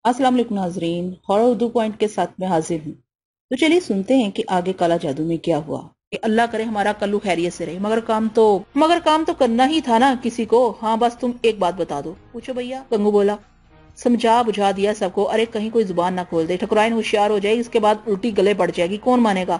السلام علیکم ناظرین، ہارر اردو پوائنٹ کے ساتھ میں حاضر ہوں۔ تو چلیے سنتے ہیں کہ آگے کالا جادو میں کیا ہوا۔ کہ اللہ کرے ہمارا کلو خیریت سے رہے، مگر کام تو کرنا ہی تھا نا کسی کو۔ ہاں بس تم ایک بات بتا دو۔ پوچھو بھیا، کنگو بولا۔ سمجھا بجھا دیا سب کو، ارے کہیں کوئی زبان نہ کھول دے، ٹھکرائن ہوشیار ہو جائے، اس کے بعد الٹی گلے بڑھ جائے گی، کون مانے گا؟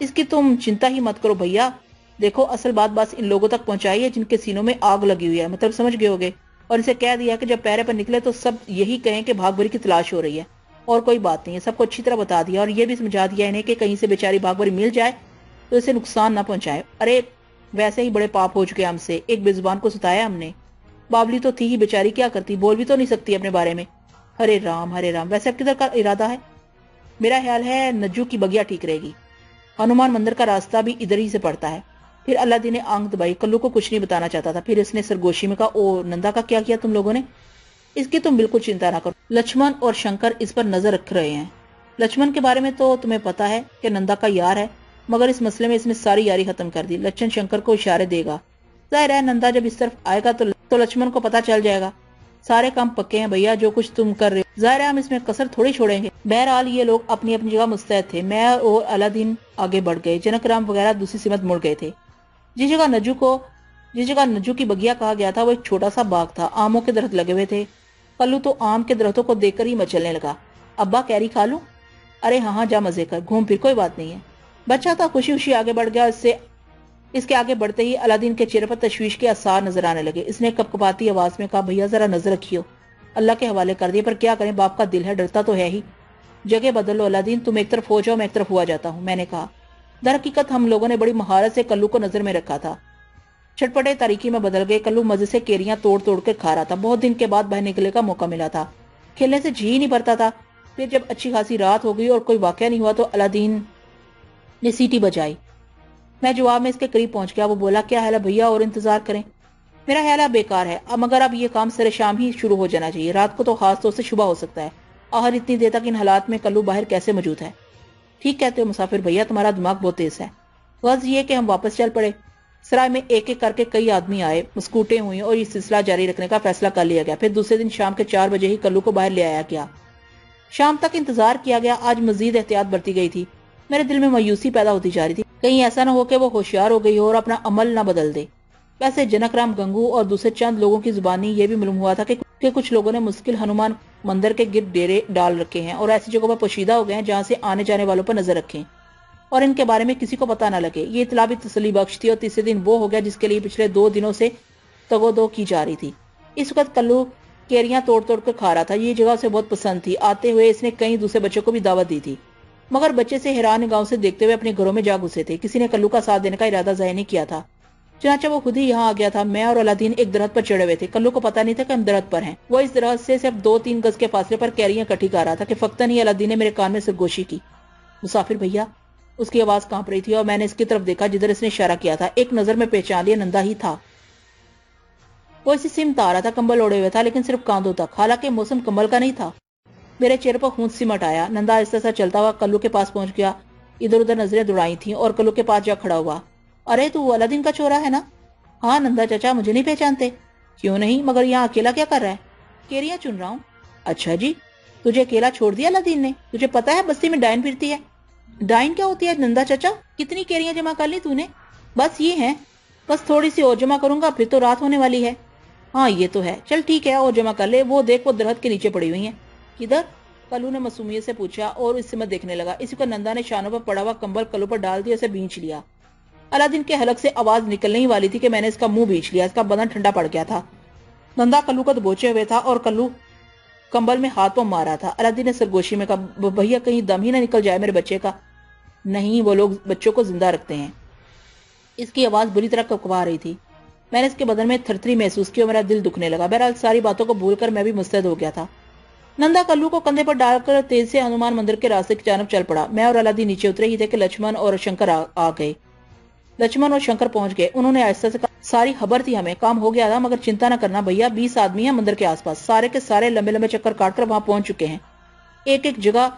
اس کی تم چنتا ہی مت کرو بھیا، دیکھو اصل بات بس ان لوگوں تک پہنچائی ہے جن کے سینوں میں آگ لگی ہوئی ہے، مطلب سمجھ گئے ہوگے۔ اور اسے کہہ دیا کہ جب پیرے پر نکلے تو سب یہی کہیں کہ بھاگ بھری کی تلاش ہو رہی ہے اور کوئی بات نہیں ہے، سب کو اچھی طرح بتا دیا، اور یہ بھی سمجھا دیا انہیں کہ کہیں سے بیچاری بھاگ بھری مل جائے تو اسے نقصان نہ پہنچائے۔ ارے ویسے ہی بڑے پاپ ہو چکے ہم سے، ایک بے زبان کو ستایا ہم نے۔ بابلی تو تھی ہی بیچاری، کیا کرتی، بول بھی تو نہیں سکتی اپنے بارے میں۔ ہرے رام ہرے رام، ویسے اب کدھر کا ارادہ ہے؟ میرا خیال ہے نجو کی بگیا ٹھیک رہے گی، ہنومان مندر کا راستہ بھی ادھر ہی سے پڑتا ہے۔ پھر اللہ دی نے آنکھ دبائی، کلو کو کچھ نہیں بتانا چاہتا تھا، پھر اس نے سرگوشی میں کہا، او نندا کا کیا کیا تم لوگوں نے؟ اس کی تم بالکل چنتا نہ کرو، لچمن اور شنکر اس پر نظر رکھ رہے ہیں۔ لچمن کے بارے میں تو تمہیں پتا ہے کہ نندا کا یار ہے، مگر اس مسئلے میں اس نے ساری یاری ختم کر دی۔ لچمن شنکر کو اشارے دے گا، ظاہر ہے نندا جب اس طرف آئے گا تو لچمن کو پتا چل جائے گا۔ سارے کام پکے ہیں بھیا، جو کچھ تم کر رہے ہو، ظاہر ہے ہم اس میں کسر تھوڑی چھوڑیں گے۔ بہرحال یہ لوگ اپنی اپنی جگہ مستعد تھے، میں اور اللہ دین آگے بڑھ گئے، جنک رام وغیرہ دوسری سمت مڑ گئے تھے۔ جس جگہ نجو کی بگیا کہا گیا تھا وہ ایک چھوٹا سا باغ تھا، آموں کے درخت لگے ہوئے تھے۔ کلو تو آم کے درختوں کو دیکھ کر ہی مچلنے لگا۔ ابا کیری کھا لوں؟ ارے ہاں جا مزے کر، گھوم پھر، کوئی بات نہیں ہے۔ بچہ تھا، خوشی خوشی آگے بڑھ گیا۔ اس کے آگے بڑھتے ہی الادین کے چہرے پر تشویش کے آثار نظر آنے لگے۔ اس نے کپکپاتی آواز میں کہا، بھیا ذرا نظر رکھیو، اللہ کے حوالے کر دیے، پر کیا کریں، باپ کا دل ہے، ڈرتا تو ہے ہی۔ جگہ بدل لو الادین، تم ایک طرف ہو جاؤ، میں ایک طرف ہوا جاتا ہوں، میں نے کہا۔ در حقیقت ہم لوگوں نے بڑی مہارت سے کلو کو نظر میں رکھا تھا۔ چھٹپٹے تاریکی میں بدل گئے، کلو مزے سے کیریاں توڑ توڑ کے کھا رہا تھا۔ بہت دن کے بعد باہر نکلنے کا موقع ملا تھا، کھیلنے سے جی نہیں بھرتا تھا۔ پھر جب اچھی خاصی رات ہو گئی اور کوئی واقعہ نہیں ہوا تو الادین نے سیٹی بجائی۔ میں جواب میں اس کے قریب پہنچ گیا۔ وہ بولا، کیا حال ہے بھیا، اور انتظار کریں؟ میرا خیال ہے بیکار ہے، مگر اب یہ کام سر شام ہی شروع ہو جانا چاہیے، رات کو تو خاص طور سے شبہ ہو سکتا ہے۔ آخر اتنی دیر تک ان حالات میں کلو باہر کیسے موجود ہے؟ ٹھیک کہتے ہو مسافر بھیا، تمہارا دماغ بہت تیز ہے۔ غرض یہ کہ ہم واپس چل پڑے۔ سرائے میں ایک ایک کر کے کئی آدمی آئے، مسکوٹیں ہوئیں اور یہ سلسلہ جاری رکھنے کا فیصلہ کر لیا گیا۔ پھر دوسرے دن شام کے 4 بجے ہی کلو کو باہر لے آیا گیا۔ شام تک انتظار کیا گیا، آج مزید احتیاط برتی گئی تھی۔ میرے دل میں مایوسی پیدا ہوتی جا رہی تھی، کہیں ایسا نہ ہو کہ وہ ہوشیار ہو گئی ہو اور اپنا عمل نہ بدل دے۔ ویسے جنک رام گنگو اور دوسرے چند لوگوں کی زبانی یہ بھی معلوم ہوا تھا کہ کچھ لوگوں نے مشکل ہنومان مندر کے گرد ڈیرے ڈال رکھے ہیں اور ایسی جگہوں پر پوشیدہ ہو گئے ہیں جہاں سے آنے جانے والوں پر نظر رکھیں اور ان کے بارے میں کسی کو پتہ نہ لگے۔ یہ اطلاع بھی تسلی بخش تھی، اور تیسرے دن وہ ہو گیا جس کے لیے پچھلے 2 دنوں سے تگودو کی جا رہی تھی۔ اس وقت کلو کیریاں توڑ توڑ کر کھا رہا تھا، یہ جگہ اسے بہت پسند تھی۔ آتے ہوئے اس نے کئی دوسرے بچوں کو بھی دعوت دی تھی، مگر بچے سے حیران نگاہوں سے دیکھتے ہوئے اپنے گھروں میں جا گھسے تھے، کسی نے کلو کا ساتھ دینے کا ارادہ ظاہر نہیں کیا تھا۔ چنانچہ وہ خود ہی یہاں آ گیا تھا۔ میں اور الادین ایک درخت پر چڑھے ہوئے تھے، کلو کو پتا نہیں تھا کہ ہم درخت پر ہیں۔ وہ اس درخت سے صرف 2-3 گز کے فاصلے پر کیریاں کٹھی کر رہا تھا کہ فقطن ہی الادین نے میرے کان میں سرگوشی کی، مسافر بھیا۔ اس کی آواز کانپ رہی تھی اور میں نے اس کی طرف دیکھا جدھر اس نے اشارہ کیا تھا۔ ایک نظر میں پہچان لیا، نندا ہی تھا۔ وہ اسی سمت آ رہا تھا، کمبل اوڑے ہوئے تھا لیکن صرف کاندھوں تک، حالانکہ موسم کمبل کا نہیں تھا۔ میرے چہرے پر خون سمٹ آیا۔ نندا آہستہ سے چلتا ہوا کلو کے پاس پہنچ گیا، ادھر ادھر نظریں دوڑائی تھیں اور کلو کے پاس جا کھڑا ہوا۔ ارے تو الادین کا چھوڑا ہے نا؟ ہاں نندا چچا، مجھے نہیں پہچانتے؟ کیوں نہیں، مگر یہاں اکیلا کیا کر رہا ہے؟ کیریاں چن رہا ہوں۔ اچھا جی، تجھے اکیلا چھوڑ دیا الادین نے؟ تجھے پتا ہے بستی میں ڈائن پھرتی ہے؟ ڈائن کیا ہوتی ہے نندا چچا؟ کتنی کیریاں جمع کر لی تو نے؟ بس یہ ہیں، بس تھوڑی سی اور جمع کروں گا، پھر تو رات ہونے والی ہے۔ ہاں یہ تو ہے، چل ٹھیک ہے، اور جمع کر لے۔ وہ دیکھ، وہ درخت کے نیچے پڑی ہوئی ہیں۔ کدھر؟ کلو نے معصومیت سے پوچھا اور اس سمت دیکھنے لگا۔ اسی کو نندا نے شانوں پر پڑا ہوا کمبل کلو پر ڈال دیا، اسے بھینچ لیا۔ الادین کے حلق سے آواز نکلنے ہی والی تھی کہ میں نے اس کا منہ بھینچ لیا، اس کا بدن ٹھنڈا پڑ گیا تھا۔ نندا کلو کو دبوچے ہوئے تھا اور کلو کمبل میں ہاتھ پاؤں مار رہا تھا۔ الادین نے سرگوشی میں کہا، بھیا کہیں دم ہی نہ نکل جائے میرے بچے کا۔ نہیں، وہ لوگ بچوں کو زندہ رکھتے ہیں۔ اس کی آواز بری طرح کپکپا رہی تھی۔ میں نے اس کے بدن میں تھرتھری محسوس کی اور میرا دل دکھنے لگا۔ بہرحال ساری باتوں کو بھول کر میں بھی مستعد ہو گیا تھا۔ نندا کلو کو کندھے پر ڈال کر تیز سے ہنومان مندر کے راستے کی جانب چل پڑا۔ میں اور الادین نیچے اترے ہی تھے کہ لچمن اور شنکر آ گئے۔ لچمن اور شنکر پہنچ گئے۔ انہوں نے آہستہ سے کہا، ساری خبر تھی ہمیں، کام ہو گیا تھا، مگر چنتا نہ کرنا بھیا، 20 آدمی ہیں مندر کے آس پاس، سارے کے سارے لمبے لمبے چکر کاٹ کر وہاں پہنچ چکے ہیں۔ ایک ایک جگہ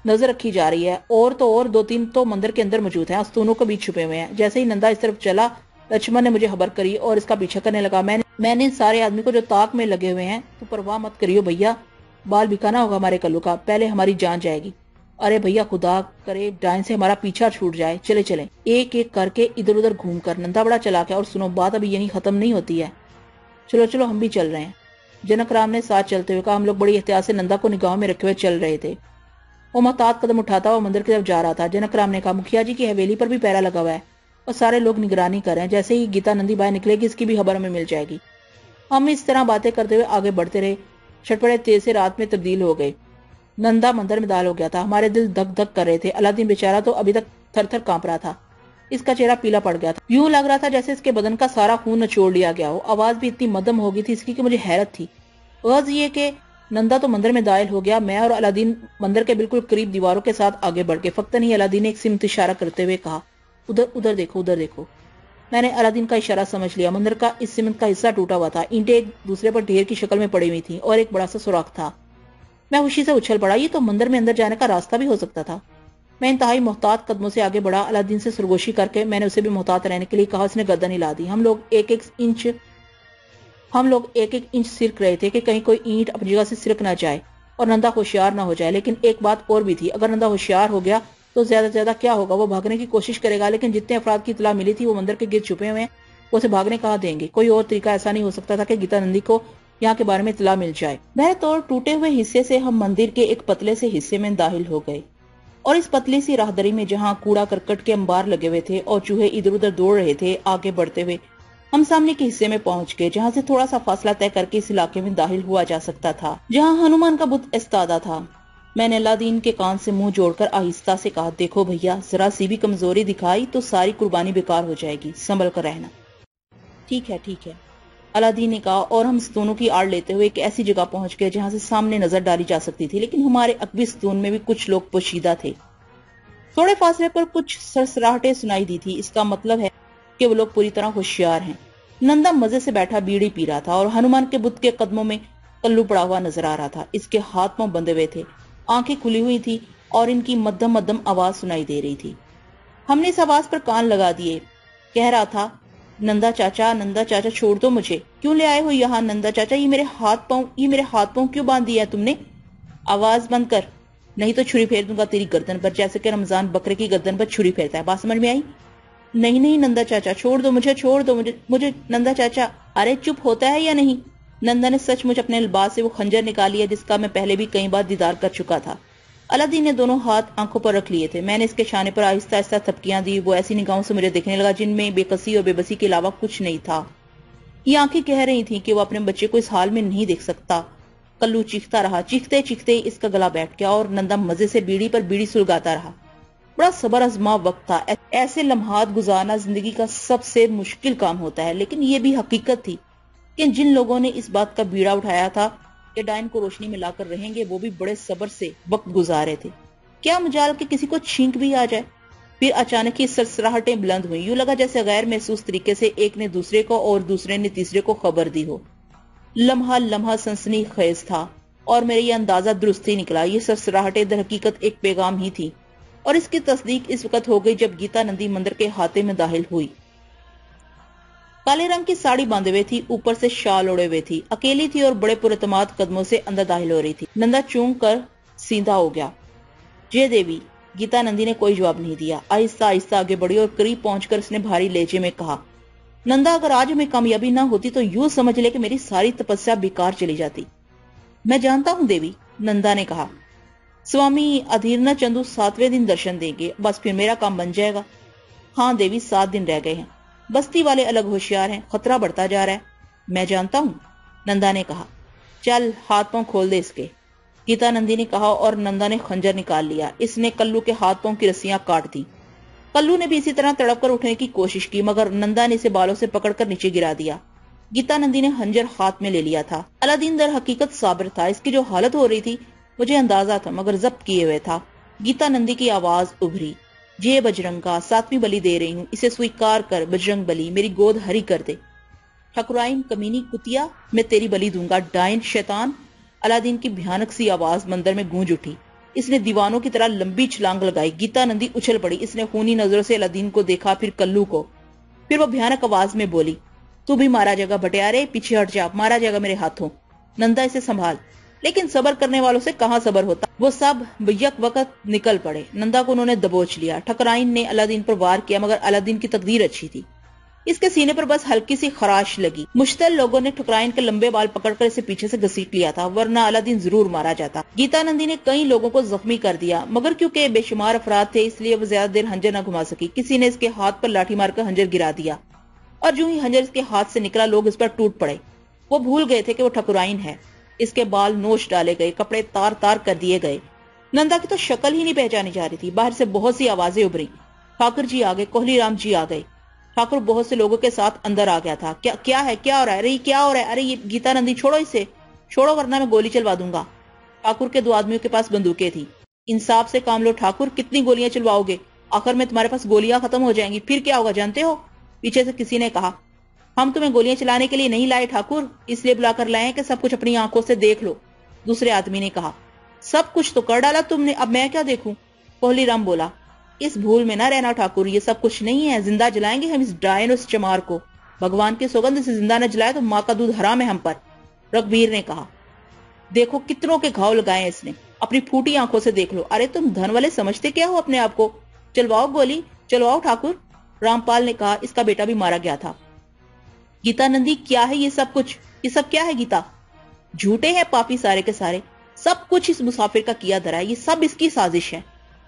نظر رکھی جا رہی ہے، اور 2-3 تو مندر کے اندر موجود ہیں، آستونوں کے بیچ چھپے ہوئے ہیں۔ جیسے ہی نندا اس طرف چلا، لچمن نے مجھے خبر کری اور اس کا پیچھا کرنے لگا۔ میں نے ان سارے آدمی کو جو طاق میں لگے ہوئے ہیں، تو پرواہ مت کریو بھیا، بال بکھانا ہوگا ہمارے کلو کا، پہلے ہماری جان جائے گی۔ ارے بھیا خدا کرے ڈائن سے ہمارا پیچھا چھوٹ جائے، چلے چلیں۔ ایک ایک کر کے ادھر ادھر گھوم کر نندا بڑا چلا گیا، اور سنو بات ابھی یہیں ختم نہیں ہوتی ہے، چلو چلو ہم بھی چل رہے ہیں۔ جنک رام نے ساتھ چلتے ہوئے کہا۔ ہم لوگ بڑی احتیاط سے نندا کو نگاہوں میں رکھے ہوئے چل رہے تھے۔ وہ محتاط قدم اٹھاتا ہوا مندر کی طرف جا رہا تھا۔ جنک رام نے کہا مکھیا جی کی حویلی پر بھی پہرا لگا ہوا ہے اور سارے لوگ نگرانی کر رہے ہیں، جیسے ہی گیتا نندی باہر نکلے گی اس کی بھی خبر ہمیں مل جائے گی۔ ہم اس طرح باتیں کرتے ہوئے آگے بڑھتے رہے، چھٹپٹے تیز سے رات میں تبدیل ہو گئے۔ نندا مندر میں داخل ہو گیا تھا، ہمارے دل دھک دھک کر رہے تھے۔ الادین بیچارہ تو ابھی تک تھر تھر کانپ رہا تھا، اس کا چہرہ پیلا پڑ گیا تھا، یوں لگ رہا تھا جیسے اس کے بدن کا سارا خون نچوڑ لیا گیا ہو۔ آواز بھی اتنی مدھم ہو گئی تھی اس کی کہ مجھے حیرت تھی۔ غرض یہ کہ نندا تو مندر میں داخل ہو گیا، میں اور الادین مندر کے بالکل قریب دیواروں کے ساتھ آگے بڑھ کے فقط نہیں الادین نے ایک سمت اشارہ کرتے ہوئے کہا ادھر ادھر دیکھو ادھر دیکھو۔ میں نے الادین کا اشارہ سمجھ لیا۔ مندر کا اس سمت کا حصہ ٹوٹا ہوا تھا، اینٹیں ایک دوسرے پر ڈھیر کی شکل میں پڑی ہوئی تھیں اور ایک بڑا سا سوراخ تھا۔ میں خوشی سے اچھل پڑا، یہ تو مندر میں اندر جانے کا راستہ بھی ہو سکتا تھا۔ میں انتہائی محتاط قدموں سے آگے بڑھا، الادین سے سرگوشی کر کے میں نے اسے بھی محتاط رہنے کے لیے کہا۔ اس نے گردن ہلا دی۔ ہم لوگ ایک ایک انچ سرک رہے تھے کہ کہیں کوئی اینٹ اپنی جگہ سے سرک نہ جائے اور نندا ہوشیار نہ ہو جائے۔ لیکن ایک بات اور بھی تھی، اگر نندا ہوشیار ہو گیا تو زیادہ سے زیادہ کیا ہوگا، وہ بھاگنے کی کوشش کرے گا، لیکن جتنے افراد کی اطلاع ملی تھی وہ مندر کے گرد چھپے ہوئے ہیں، وہ اسے بھاگنے کہاں دیں گے۔ کوئی اور طریقہ ایسا نہیں ہو سکتا تھا کہ گیتا نندی کو یہاں کے بارے میں اطلاع مل جائے۔ بہر طور ٹوٹے ہوئے حصے سے ہم مندر کے ایک پتلے سے حصے میں داخل ہو گئے، اور اس پتلی سی راہداری میں جہاں کوڑا کرکٹ کے انبار لگے ہوئے تھے اور چوہے ادھر ادھر دوڑ رہے تھے، آگے بڑھتے ہوئے ہم سامنے کے حصے میں پہنچ گئے، جہاں سے تھوڑا سا فاصلہ طے کر کے اس علاقے میں داخل ہوا جا سکتا تھا جہاں ہنومان کا بت استادہ تھا۔ میں نے الادین کے کان سے منہ جوڑ کر آہستہ سے کہا دیکھو بھیا، ذرا سی بھی کمزوری دکھائی تو ساری قربانی بیکار ہو جائے گی، سنبھل کر رہنا۔ ٹھیک ہے الادین نے کہا، اور ہم ستونوں کی آڑ لیتے ہوئے ایک ایسی جگہ پہنچ گئے جہاں سے سامنے نظر ڈالی جا سکتی تھی، لیکن ہمارے عقبی ستون میں بھی کچھ لوگ پوشیدہ تھے۔ تھوڑے فاصلے پر کچھ سرسراہٹیں سنائی دی تھی، اس کا مطلب ہے کہ وہ لوگ پوری طرح ہوشیار ہیں۔ نندا مزے سے بیٹھا بیڑی پی رہا تھا اور ہنومان کے بت کے قدموں میں کلو پڑا ہوا نظر آ رہا تھا۔ اس کے ہاتھ پاؤں بندھے ہوئے تھے، آنکھیں کھلی ہوئی تھی اور ان کی مدھم مدھم آواز سنائی دے رہی تھی۔ ہم نے اس آواز پر کان لگا دیے۔ کہہ رہا تھا نندا چاچا چھوڑ دو مجھے، کیوں لے آئے ہو یہاں؟ نندا چاچا یہ میرے ہاتھ پاؤں کیوں باندھ دیا ہے تم نے؟ آواز بند کر، نہیں تو چھری پھیر دوں گا تیری گردن پر، جیسے کہ رمضان بکرے کی گردن پر چھری پھیرتا ہے۔ بات سمجھ میں آئی؟ نہیں نندا چاچا چھوڑ دو مجھے نندا چاچا۔ ارے چپ ہوتا ہے یا نہیں؟ نندا نے سچ مچ اپنے لباس سے وہ خنجر نکال لیا جس کا میں پہلے بھی کئی بار دیدار کر چکا تھا۔ الادین نے دونوں ہاتھ آنکھوں پر رکھ لیے تھے۔ میں نے اس کے شانے پر آہستہ آہستہ تھپکیاں دی۔ وہ ایسی نگاہوں سے مجھے دیکھنے لگا جن میں بے کسی اور بے بسی کے علاوہ کچھ نہیں تھا۔ یہ آنکھیں کہہ رہی تھیں کہ وہ اپنے بچے کو اس حال میں نہیں دیکھ سکتا۔ کلو چیختا رہا، چیختے چیختے اس کا گلا بیٹھ گیا اور نندا مزے سے بیڑی پر بیڑی سلگاتا رہا۔ بڑا صبر آزما وقت تھا۔ ایسے لمحات گزارنا زندگی کا سب سے مشکل کام ہوتا ہے، لیکن یہ بھی حقیقت تھی کہ جن لوگوں نے اس بات کا بیڑا اٹھایا تھا کہ ڈائن کو روشنی میں لا کر رہیں گے، وہ بھی بڑے صبر سے وقت گزارے تھے۔ کیا مجال کہ کسی کو چھینک بھی آ جائے؟ پھر اچانک ہی سرسراہٹیں بلند ہوئیں، یوں لگا جیسے غیر محسوس طریقے سے ایک نے دوسرے کو اور دوسرے نے تیسرے کو خبر دی ہو۔ لمحہ سنسنی خیز تھا اور میرے یہ اندازہ درست ہی نکلا۔ یہ سرسراہٹیں در حقیقت ایک پیغام ہی تھی، اور اس کی تصدیق اس وقت ہو گئی جب گیتا نندی مندر کے ہاتھے میں داخل ہوئی۔ کالے رنگ کی ساڑی باندھے ہوئے تھی، اوپر سے شال اوڑے ہوئے تھی، اکیلی تھی اور بڑے پراعتماد قدموں سے اندر داخل ہو رہی تھی۔ نندا چونک کر سیدھا ہو گیا۔ جے دیوی، گیتا نندی نے کوئی جواب نہیں دیا۔ آہستہ آہستہ آگے بڑھی اور قریب پہنچ کر اس نے بھاری لہجے میں کہا نندا، اگر آج ہمیں کامیابی نہ ہوتی تو یوں سمجھ لے کہ میری ساری تپسیا بیکار چلی جاتی۔ میں جانتا ہوں دیوی، نندا نے کہا، سوامی ادھیرنا چندو 7ویں دن درشن دیں گے، بس پھر میرا کام بن جائے گا۔ ہاں دیوی، 7 دن رہ گئے ہیں، بستی والے الگ ہوشیار ہیں، خطرہ بڑھتا جا رہا ہے۔ میں جانتا ہوں، نندا نے کہا، چل ہاتھ پاؤں کھول دے اس کے، گیتا نندی نے کہا، اور نندا نے خنجر نکال لیا۔ اس نے کلو کے ہاتھ پاؤں کی رسیاں کاٹ دی۔ کلو نے بھی اسی طرح تڑپ کر اٹھنے کی کوشش کی، مگر نندا نے اسے بالوں سے پکڑ کر نیچے گرا دیا۔ گیتا نندی نے خنجر ہاتھ میں لے لیا تھا۔ الادین در حقیقت صابر تھا، اس کی جو حالت ہو رہی تھی مجھے اندازہ تھا، مگر ضبط کیے ہوئے تھا۔ گیتا نندی کی آواز ابھری، جے بجرنگا، 7ویں بلی دے رہی ہوں، اسے سویکار کر بجرنگ بلی، میری گود ہری کر دے۔ ٹھکرائن کمینی کتیا، میں تیری بلی دوں گا، ڈائن شیطان۔ الادین کی بھیانک سی آواز مندر میں گونج اٹھی۔ اس نے دیوانوں کی طرح لمبی چھلانگ لگائی۔ گیتا نندی اچھل پڑی، اس نے خونی نظروں سے الادین کو دیکھا، پھر کلو کو، پھر وہ بھیانک آواز میں بولی، تو بھی مارا جائے گا بٹیارے، پیچھے ہٹ جا، مارا جائے گا میرے ہاتھوں۔ نندا، اسے سنبھال۔ لیکن صبر کرنے والوں سے کہاں صبر ہوتا. وہ سب یک وقت نکل پڑے. نندا کو انہوں نے دبوچ لیا. ٹھکرائن نے اللہ پر وار کیا مگر اللہ کی تقدیر اچھی تھی. اس کے سینے پر بس ہلکی سی خراش لگی. مشتل لوگوں نے ٹھکرائن کے لمبے بال پکڑ کر اسے پیچھے سے گھسیٹ لیا تھا ورنہ اللہ ضرور مارا جاتا. گیتا نندی نے کئی لوگوں کو زخمی کر دیا مگر کیونکہ بے شمار افراد تھے اس لیے وہ زیادہ دیر ہنجر نہ گھما سکی. کسی نے اس کے ہاتھ پر لاٹھی مار کر ہنجر گرا دیا اور جو ہی ہنجر اس کے ہاتھ سے نکلا لوگ اس پر ٹوٹ پڑے. وہ بھول گئے تھے کہ وہ ٹھکرائن ہے. اس کے بال نوچ ڈالے گئے, کپڑے تار تار کر دیے گئے. نندا کی تو شکل ہی نہیں پہچانی جا رہی تھی. باہر سے بہت سی آوازیں ابھری. ٹھاکر جی آ گئے, کوہلی رام جی آ گئے. ٹھاکر بہت سے لوگوں کے ساتھ اندر آ گیا تھا. کیا ہے, کیا ہو رہا ہے, ارے کیا ہو رہا ہے, ارے یہ گیتا نندی چھوڑو اسے, چھوڑو ورنہ میں گولی چلوا دوں گا. ٹھاکر کے 2 آدمیوں کے پاس بندوقیں تھی. انصاف سے کام لو ٹھاکر, کتنی گولیاں چلواؤ گے, آخر میں تمہارے پاس گولیاں ختم ہو جائیں گی, پھر کیا ہوگا جانتے ہو. پیچھے سے کسی نے کہا, ہم تمہیں گولیاں چلانے کے لیے نہیں لائے ٹھاکر, اس لیے بلا کر لائے ہیں کہ سب کچھ اپنی آنکھوں سے دیکھ لو. دوسرے آدمی نے کہا, سب کچھ تو کر ڈالا تم نے, اب میں کیا دیکھوں. کوہلی رام بولا, اس بھول میں نہ رہنا ٹھاکر, یہ سب کچھ نہیں ہے, زندہ جلائیں گے ہم اس ڈائن اور اس چمار کو. بھگوان کی سوگند سے زندہ نہ جلائے تو ماں کا دودھ حرام ہے ہم پر. رگبیر نے کہا, دیکھو کتنوں کے گھاؤ لگائے اس نے, اپنی پھوٹی آنکھوں سے دیکھ لو. ارے تم دھن والے سمجھتے کیا ہو اپنے آپ کو, چلواؤ گولی, چلواؤ ٹھاکر. رامپال نے کہا, اس کا بیٹا بھی مارا گیا تھا. گیتا نندی کیا ہے یہ سب کچھ, یہ سب کیا ہے گیتا. جھوٹے ہیں پاپی سارے کے سارے, سب کچھ اس مسافر کا کیا دھرا ہے, یہ سب اس کی سازش ہے.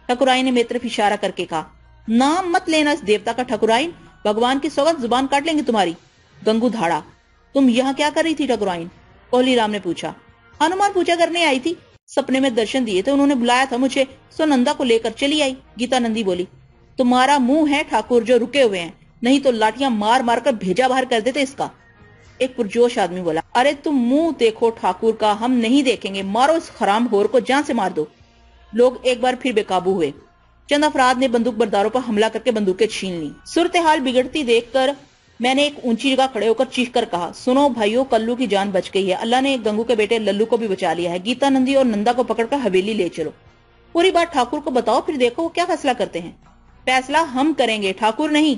ٹھکرائن نے میری طرف اشارہ کر کے کہا, نام مت لینا اس دیوتا کا ٹھکرائن, بھگوان کی سوگند زبان کاٹ لیں گے تمہاری. گنگو دھاڑا, تم یہاں کیا کر رہی تھی ٹھکرائن. کوہلی رام نے پوچھا. ہنومان پوجا کرنے آئی تھی, سپنے میں درشن دیے تھے, انہوں نے بلایا تھا مجھے, سو نندا کو لے کر چلی آئی. گیتا نندی بولی, تمہارا منہ ہے ٹھاکر جو رکے ہوئے ہیں, نہیں تو لاٹیاں مار مار کر بھیجا باہر کر دیتے اس کا. ایک پرجوش آدمی بولا, ارے تم منہ دیکھو ٹھاکر کا, ہم نہیں دیکھیں گے, مارو اس حرام خور کو, جان سے مار دو. لوگ ایک بار پھر بے قابو ہوئے. چند افراد نے بندوق برداروں پر حملہ کر کے بندوقیں چھین لی. صورتحال بگڑتی دیکھ کر میں نے ایک اونچی جگہ کھڑے ہو کر چیخ کر کہا, سنو بھائیو, کلو کی جان بچ گئی ہے, اللہ نے گنگو کے بیٹے للو کو بھی بچا لیا ہے. گیتا نندی اور نندا کو پکڑ کر حویلی لے چلو. پوری بات ٹھاکر کو بتاؤ, پھر دیکھو وہ کیا فیصلہ کرتے ہیں. فیصلہ ہم کریں گے ٹھاکر نہیں.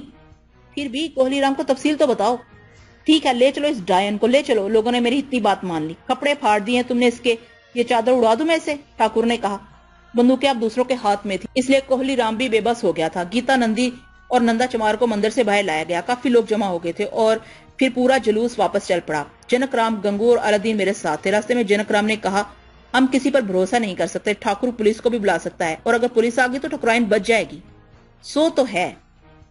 پھر بھی کوہلی رام کو تفصیل تو بتاؤ. ٹھیک ہے, لے چلو اس ڈائن کو, لے چلو. لوگوں نے میری اتنی بات مان لی. کپڑے پھاڑ دیے تم نے اس کے, یہ چادر اڑا دوں میں سے, ٹھاکر نے کہا. بندوقیں اب دوسروں کے ہاتھ میں تھی, اس لیے کوہلی رام بھی بے بس ہو گیا تھا. گیتا نندی اور نندا چمار کو مندر سے باہر لایا گیا. کافی لوگ جمع ہو گئے تھے اور پھر پورا جلوس واپس چل پڑا. جنک رام, گنگو اور اللہ میرے ساتھ تھے. راستے میں جنک رام نے کہا, ہم کسی پر بھروسہ نہیں کر سکتے, ٹھاکر پولیس کو بھی بلا سکتا ہے, اور اگر پولیس آ گئی تو ٹھکرائن بچ جائے گی. سو تو ہے,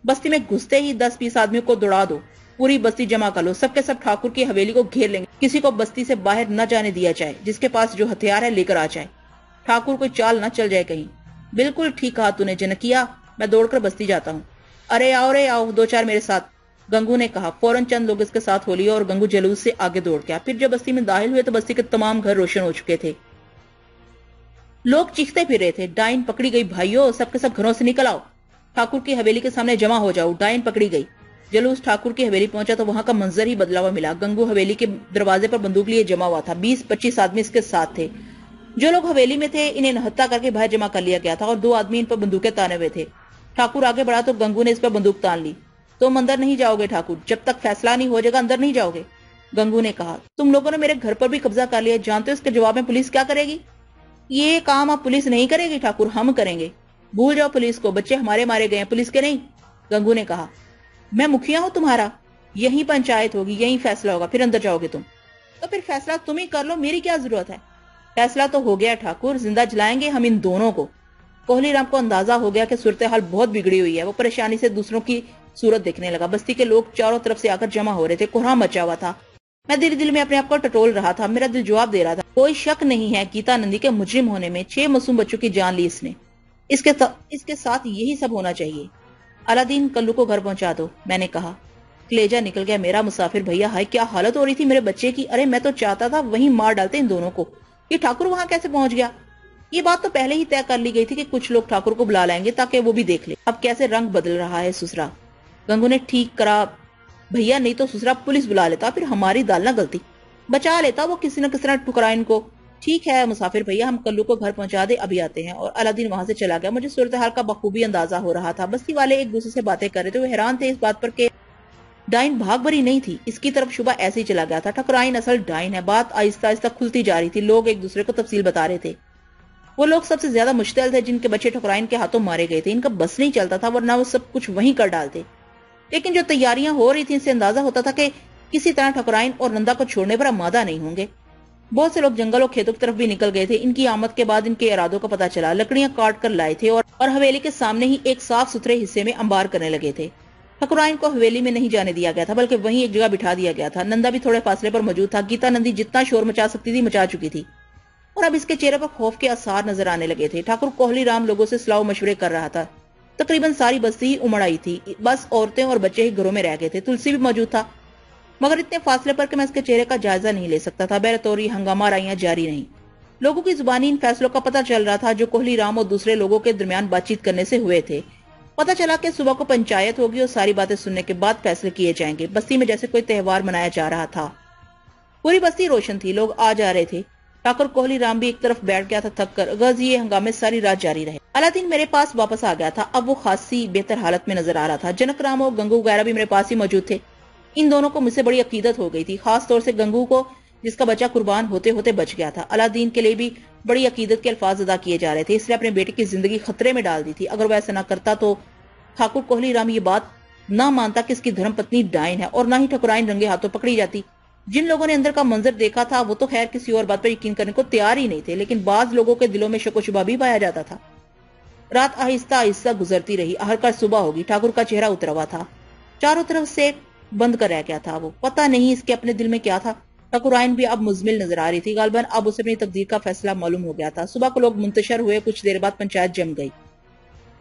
بستی میں گھستے ہی 10-20 آدمیوں کو دوڑا دو, پوری بستی جمع کر لو, سب کے سب ٹھاکر کی حویلی کو گھیر لیں گے. کسی کو بستی سے باہر نہ جانے دیا جائے, جس کے پاس جو ہتھیار ہے لے کر آ جائے. ٹھاکر کوئی چال نہ چل جائے کہیں. بالکل ٹھیک کہا تو نے جنکیا, میں دوڑ کر بستی جاتا ہوں. ارے آؤ 2-4 میرے ساتھ, گنگو نے کہا. فوراً چند لوگ اس کے ساتھ ہو لیے اور گنگو جلوس سے آگے دوڑ گیا. پھر جب بستی میں داخل ہوئے تو بستی کے تمام گھر روشن ہو چکے تھے. لوگ چیختے پھر رہے تھے, ڈائن پکڑی گئی بھائیو, سب کے سب گھروں سے نکل آؤ, ٹھاکر کی حویلی کے سامنے جمع ہو جاؤ, ڈائن پکڑی گئی. جلوس ٹھاکر کی حویلی پہنچا تو وہاں کا منظر ہی بدلا ہوا ملا. گنگو حویلی کے دروازے پر بندوق لیے جمع ہوا تھا. 20-25 آدمی اس کے ساتھ تھے. جو لوگ حویلی میں تھے انہیں نہتہ کر کے باہر جمع کر لیا گیا تھا اور 2 آدمی ان پر بندوقیں تانے ہوئے تھے. ٹھاکر آگے بڑھا تو گنگو نے اس پر بندوق تان لی. تم اندر نہیں جاؤ گے ٹھاکر, جب تک فیصلہ نہیں ہو جائے گا اندر نہیں جاؤ گے. گنگو نے کہا, تم لوگوں نے میرے گھر پر بھی قبضہ کر لیا, جانتے ہو اس کے جواب میں پولیس کیا کرے گی. یہ کام اب پولیس نہیں کرے گی ٹھاکر, ہم کریں گے. بھول جاؤ پولیس کو, بچے ہمارے مارے گئے ہیں, پولیس کے نہیں. گنگو نے کہا, میں مکھیا ہوں تمہارا, یہی پنچایت ہوگی, یہی فیصلہ ہوگا, پھر اندر جاؤ گے تم. تو پھر فیصلہ تم ہی کر لو, میری کیا ضرورت ہے. فیصلہ تو ہو گیا ٹھاکر, زندہ جلائیں گے ہم ان دونوں کو. کوہلی رام کو اندازہ ہو گیا کہ صورتحال بہت بگڑی ہوئی ہے. وہ پریشانی سے دوسروں کی صورت دیکھنے لگا. بستی کے لوگ چاروں طرف سے آ کر جمع ہو رہے تھے. کوہرام مچا ہوا تھا. میں دل میں اپنے آپ کو ٹٹول رہا تھا. میرا دل جواب دے رہا تھا, کوئی شک نہیں ہے گیتا نندی کے مجرم ہونے میں. 6 معصوم بچوں کی جان لی اس نے. اس کے ساتھ یہی سب ہونا چاہیے. اللہ کلو کو گھر پہنچا دو, میں نے کہا. کلیجا نکل گیا میرا مسافر بھیا. ہائے کیا حالت ہو رہی تھی میرے بچے کی. ارے میں تو چاہتا تھا وہیں مار ڈالتے ان دونوں کو. یہ ٹھاکر وہاں کیسے پہنچ گیا. یہ بات تو پہلے ہی طے کر لی گئی تھی کہ کچھ لوگ ٹھاکر کو بلا لائیں گے تاکہ وہ بھی دیکھ لے اب کیسے رنگ بدل رہا ہے سسرا. گنگو نے ٹھیک کرا بھیا, نہیں تو سسرا پولیس بلا لیتا, پھر ہماری دال نہ گلتی. بچا لیتا وہ کسی نہ کسی طرح ٹھکرائن کو. ٹھیک ہے مسافر بھیا, ہم کلو کو گھر پہنچا دے, ابھی آتے ہیں. اور اللہ وہاں سے چلا گیا. مجھے صورتحال کا بخوبی اندازہ ہو رہا تھا. بستی والے ایک دوسرے سے باتیں کر رہے تھے. وہ حیران تھے اس بات پر کہ ڈائن بھاگ بری نہیں تھی، اس کی طرف شبہ ایسے ہی چلا گیا تھا۔ ٹھکرائن اصل ڈائن ہے۔ بات آہستہ آہستہ کھلتی جا رہی تھی، لوگ ایک دوسرے کو تفصیل بتا رہے تھے۔ وہ لوگ سب سے زیادہ مشتعل تھے جن کے بچے ٹھکرائن کے ہاتھوں مارے گئے تھے۔ ان کا بس نہیں چلتا تھا ورنہ وہ سب کچھ وہیں کر ڈالتے، لیکن جو تیاریاں ہو رہی تھیں اس سے اندازہ ہوتا تھا کہ کسی طرح ٹھکرائن اور نندا کو چھوڑنے پر آمادہ نہیں ہوں گے۔ بہت سے لوگ جنگل اور کھیتوں کی طرف بھی نکل گئے تھے۔ ان کی آمد کے بعد ان کے ارادوں کا پتہ چلا، لکڑیاں کاٹ کر لائے تھے اور حویلی کے سامنے ہی ایک صاف ستھرے حصے میں انبار کرنے لگے تھے۔ ٹھکرائن کو حویلی میں نہیں جانے دیا گیا تھا بلکہ وہیں ایک جگہ بٹھا دیا گیا تھا۔ نندا بھی تھوڑے فاصلے پر موجود تھا۔ گیتا نندی جتنا شور مچا سکتی تھی مچا چکی تھی اور اب اس کے چہرے پر خوف کے آثار نظر آنے لگے تھے۔ ٹھاکر کوہلی رام لوگوں سے صلاح و مشورے کر رہا تھا۔ تقریباً ساری بستی ہی امڑ آئی تھی، بس عورتیں اور بچے ہی گھروں میں رہ گئے تھے۔ تلسی بھی موجود تھا مگر اتنے فاصلے پر کہ میں اس کے چہرے کا جائزہ نہیں لے سکتا تھا۔ بہرطور یہ ہنگامہ آرائیاں جاری رہیں۔ لوگوں کی زبانی ان فیصلوں کا پتہ چل رہا تھا جو کوہلی رام اور دوسرے لوگوں کے درمیان بات چیت کرنے سے ہوئے تھے۔ پتہ چلا کہ صبح کو پنچایت ہوگی اور ساری باتیں سننے کے بعد فیصلے کیے جائیں گے۔ بستی میں جیسے کوئی تہوار منایا جا رہا تھا۔ پوری بستی روشن تھی، لوگ آ جا رہے تھے۔ ٹھاکر کوہلی رام بھی ایک طرف بیٹھ گیا تھا تھک کر۔ غرض یہ ہنگامے ساری رات جاری رہے۔ اللہ میرے پاس واپس آ گیا تھا۔ اب وہ خاصی بہتر حالت میں نظر آ رہا تھا۔ جنک رام اور گنگو وغیرہ بھی میرے پاس ہی موجود تھے۔ ان دونوں کو مجھ سے بڑی عقیدت ہو گئی تھی، خاص طور سے گنگو کو جس کا بچہ قربان ہوتے ہوتے بچ گیا تھا۔ اللہ کے لیے بھی بڑی عقیدت کے الفاظ ادا کیے جا رہے تھے، اس لیے اپنے بیٹے کی زندگی خطرے میں ڈال دی تھی۔ اگر وہ ایسا نہ کرتا تو ٹھاکر کوہلی رام یہ بات نہ مانتا کہ اس کی دھرم پتنی ڈائن ہے، اور نہ ہی ٹھکرائن رنگے ہاتھوں پکڑی جاتی۔ جن لوگوں نے اندر کا منظر دیکھا تھا وہ تو خیر کسی اور بات پر یقین کرنے کو تیار ہی نہیں تھے، لیکن بعض لوگوں کے دلوں میں شک و شبہ بھی پایا جاتا تھا۔ رات آہستہ آہستہ گزرتی رہی، آخرکار صبح ہوگی۔ ٹھاکر کا چہرہ اترا ہوا تھا، چاروں طرف سے بند کر رہ گیا تھا۔ وہ پتہ نہیں اس کے اپنے دل میں کیا تھا۔ ٹھکرائن بھی اب مزمل نظر آ رہی تھی، غالباً اب اسے اپنی تقدیر کا فیصلہ معلوم ہو گیا تھا۔ صبح کو لوگ منتشر ہوئے، کچھ دیر بعد پنچایت جم گئی۔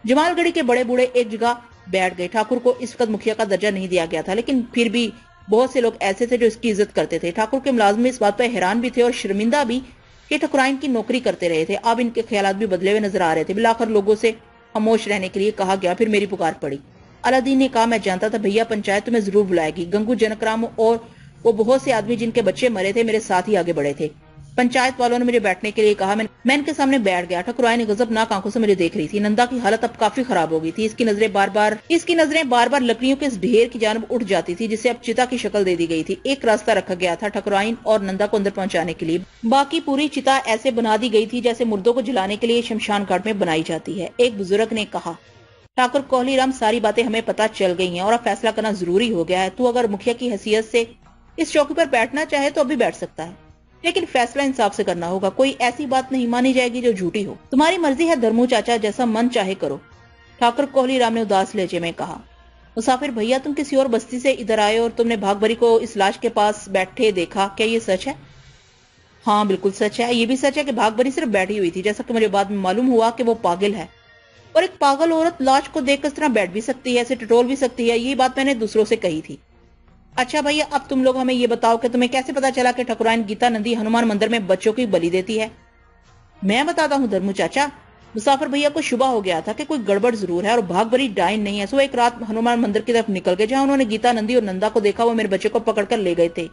جمال گڑھی کے بڑے بوڑھے ایک جگہ بیٹھ گئے۔ ٹھاکر کو اس وقت مکھیا کا درجہ نہیں دیا گیا تھا، لیکن پھر بھی بہت سے لوگ ایسے تھے جو اس کی عزت کرتے تھے۔ ٹھاکر کے ملازم اس بات پر حیران بھی تھے اور شرمندہ بھی کہ ٹھکرائن کی نوکری کرتے رہے تھے۔ اب ان کے خیالات بھی بدلے ہوئے نظر آ رہے تھے۔ بالآخر لوگوں سے خاموش رہنے کے لیے کہا گیا، پھر میری پکار پڑی۔ اللہ نے کہا، میں جانتا تھا بھیا پنچایت تمہیں ضرور بلائے گی۔ گنگو، جنک رام اور وہ بہت سے آدمی جن کے بچے مرے تھے میرے ساتھ ہی آگے بڑھے تھے۔ پنچایت والوں نے مجھے بیٹھنے کے لیے کہا، میں ان کے سامنے بیٹھ گیا۔ ٹھکرائن غضبناک آنکھوں سے مجھے دیکھ رہی تھی۔ نندا کی حالت اب کافی خراب ہو گئی تھی۔ اس کی نظریں بار بار لکڑیوں کے اس ڈھیر کی جانب اٹھ جاتی تھی جسے اب چتا کی شکل دے دی گئی تھی۔ ایک راستہ رکھا گیا تھا ٹھکرائن اور نندا کو اندر پہنچانے کے لیے، باقی پوری چتا ایسے بنا دی گئی تھی جیسے مردوں کو جلانے کے لیے شمشان گھاٹ میں بنائی جاتی ہے۔ ایک بزرگ نے کہا، ٹھاکر کوہلی رام، ساری باتیں ہمیں پتہ چل گئی ہیں اور اب فیصلہ کرنا ضروری ہو گیا ہے۔ تو اگر مکھیا کی حیثیت سے اس چوکی پر بیٹھنا چاہے تو ابھی بیٹھ سکتا ہے، لیکن فیصلہ انصاف سے کرنا ہوگا۔ کوئی ایسی بات نہیں مانی جائے گی جو جھوٹی ہو۔ تمہاری مرضی ہے دھرمو چاچا، جیسا من چاہے کرو، ٹھاکر کوہلی رام نے اداس لہجے میں کہا۔ مسافر بھیا، تم کسی اور بستی سے ادھر آئے اور تم نے بھاگ بری کو اس لاش کے پاس بیٹھے دیکھا، کیا یہ سچ ہے؟ ہاں بالکل سچ ہے۔ یہ بھی سچ ہے کہ بھاگ بری صرف بیٹھی ہوئی تھی، جیسا کہ مجھے بعد میں معلوم ہوا کہ وہ پاگل ہے، اور ایک پاگل عورت لاش کو دیکھ کر اس طرح بیٹھ بھی سکتی ہے، اسے ٹٹول بھی سکتی ہے۔ یہ بات میں نے دوسروں سے کہی تھی۔ اچھا بھیا، اب تم لوگ ہمیں یہ بتاؤ کہ تمہیں کیسے پتا چلا کہ ٹھکرائن گیتا نندی ہنومان مندر میں بچوں کی بلی دیتی ہے؟ میں بتاتا ہوں دھرمو چاچا۔ مسافر بھیا کو شبہ ہو گیا تھا کہ کوئی گڑبڑ ضرور ہے اور بھاگ بری ڈائن نہیں ہے، سو ایک رات ہنومان مندر کی طرف نکل گئے، جہاں انہوں نے گیتا نندی اور نندا کو دیکھا۔ وہ میرے بچے کو پکڑ کر لے گئے تھے،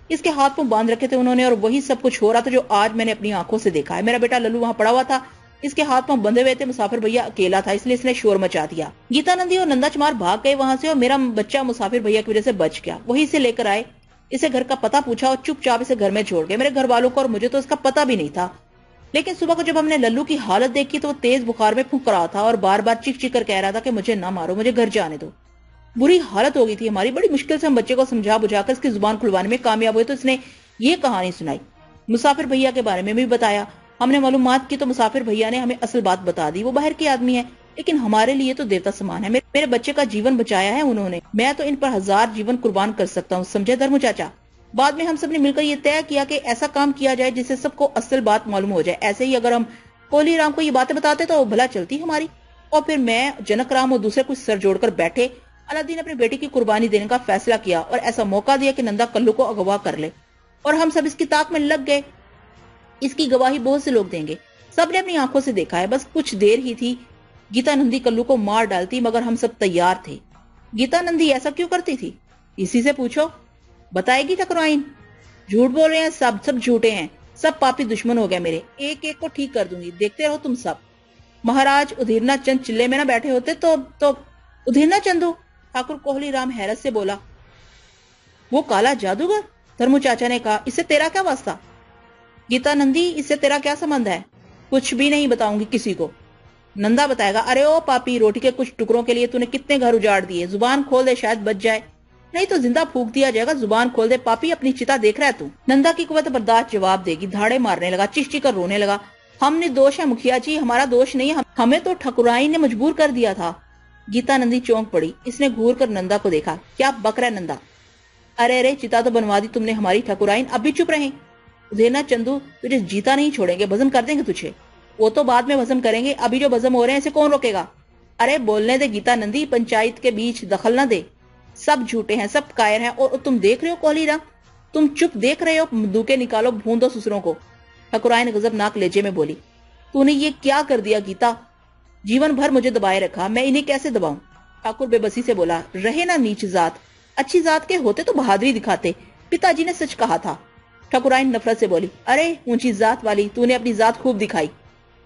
اس کے ہاتھ پاؤں باندھ رکھے تھے انہوں نے، اور وہی سب کچھ ہو رہا تھا جو آج میں نے اپنی آنکھوں سے دیکھا ہے۔ میرا بیٹا للو وہاں پڑا ہوا تھا، اس کے ہاتھ پاؤں بندھے ہوئے تھے۔ مسافر بھیا اکیلا تھا، اس لیے اس نے شور مچا دیا۔ گیتا نندی اور نندا چمار بھاگ گئے وہاں سے، اور میرا بچہ مسافر بھیا کی وجہ سے بچ گیا۔ وہی اسے لے کر آئے، اسے گھر کا پتہ پوچھا اور چپ چاپ اسے گھر میں چھوڑ گئے۔ میرے گھر والوں کو اور مجھے تو اس کا پتہ بھی نہیں تھا، لیکن صبح کو جب ہم نے للو کی حالت دیکھی تو وہ تیز بخار میں پھونک رہا تھا اور بار بار چیخ چیخ کر کہہ رہا تھا کہ مجھے نہ مارو، مجھے گھر جانے دو۔ بری حالت ہو گئی تھی ہماری۔ بڑی مشکل سے ہم بچے کو سمجھا بجھا کر اس کی زبان کھلوانے میں کامیاب ہوئے تو اس نے یہ کہانی سنائی۔ مسافر بھیا کے بارے میں بھی بتایا۔ ہم نے معلومات کی تو مسافر بھیا نے ہمیں اصل بات بتا دی۔ وہ باہر کے آدمی ہے لیکن ہمارے لیے تو دیوتا سمان ہے۔ میرے بچے کا جیون بچایا ہے انہوں نے، میں تو ان پر 1000 جیون قربان کر سکتا ہوں، سمجھے دھرمو چاچا؟ بعد میں ہم سب نے مل کر یہ طے کیا کہ ایسا کام کیا جائے جس سے سب کو اصل بات معلوم ہو جائے۔ ایسے ہی اگر ہم کوہلی رام کو یہ باتیں بتاتے تو بھلا چلتی ہماری، اور پھر میں، جنک رام اور دوسرے کچھ سر جوڑ کر بیٹھے۔ اللہ نے اپنے بیٹے کی قربانی دینے کا فیصلہ کیا اور ایسا موقع دیا کہ نندا کلو کو اغوا کر لے، اور ہم سب اس کی طاق میں لگ گئے۔ اس کی گواہی بہت سے لوگ دیں گے، سب نے اپنی آنکھوں سے دیکھا ہے۔ بس کچھ دیر ہی تھی گیتا نندی کلو کو مار ڈالتی، مگر ہم سب تیار تھے۔ گیتا نندی ایسا کیوں کرتی تھی؟ اسی سے پوچھو، بتائے گی ٹھکرائن؟ جھوٹ بول رہے ہیں، سب جھوٹے ہیں، سب پاپی دشمن ہو گئے میرے، ایک ایک کو ٹھیک کر دوں گی، دیکھتے رہو تم سب۔ مہاراج ادھیرنا چند چلے میں نہ بیٹھے ہوتے تو ادھیرنا چندو؟ ٹھاکر کوہلی رام حیرت سے بولا، وہ کالا جادوگر؟ دھرمو چاچا نے کہا، اس سے تیرا کیا واسطہ؟ گیتا نندی، اس سے تیرا کیا سمبند ہے؟ کچھ بھی نہیں بتاؤں گی کسی کو۔ نندا بتائے گا، ارے او پاپی، روٹی کے کچھ ٹکڑوں کے لیے تو نے کتنے گھر اجاڑ دیے، زبان کھول دے شاید بچ جائے، نہیں تو زندہ پھونک دیا جائے گا، زبان کھول دے پاپی، اپنی چتا دیکھ رہا ہے تو؟ نندا کی قوت برداشت جواب دے گی، دھاڑے مارنے لگا، چیخ چیخ کر رونے لگا، ہم نے دوش ہے مکھیا جی، ہمارا دوش نہیں ہے، ہمیں تو ٹھکرائی نے مجبور کر دیا تھا۔ گیتا نندی چونک پڑی، اس نے گھور کر نندا کو دیکھا، کیا بک رہا ہے نندا؟ ارے ارے، چتا تو بنوا دی تم نے ہماری ٹھکرائن، اب بھی چپ رہیں؟ ادھیرنا چندو، تجھے جیتا نہیں چھوڑیں گے، بزم کر دیں گے تجھے۔ وہ تو بعد میں بزم کریں گے، ابھی جو بزم ہو رہے ہیں اسے کون روکے گا؟ ارے بولنے دے گیتا نندی، پنچایت کے بیچ دخل نہ دے، سب جھوٹے ہیں، سب کائر ہیں، اور تم دیکھ رہے ہو کوہلی رام، تم چپ دیکھ رہے ہو، بندوقیں نکالو، بھوندو سسروں کو۔ ٹھکرائن غضبناک لہجے میں بولی، تو نے یہ کیا کر دیا گیتا؟ جیون بھر مجھے دبائے رکھا، میں انہیں کیسے دباؤں؟ ٹھاکر بے بسی سے بولا، رہے نا نیچ ذات، اچھی ذات کے ہوتے تو بہادری دکھاتے، پتا جی نے سچ کہا تھا۔ ٹھکرائن نفرت سے بولی، ارے اونچی ذات والی، تو نے اپنی ذات خوب دکھائی۔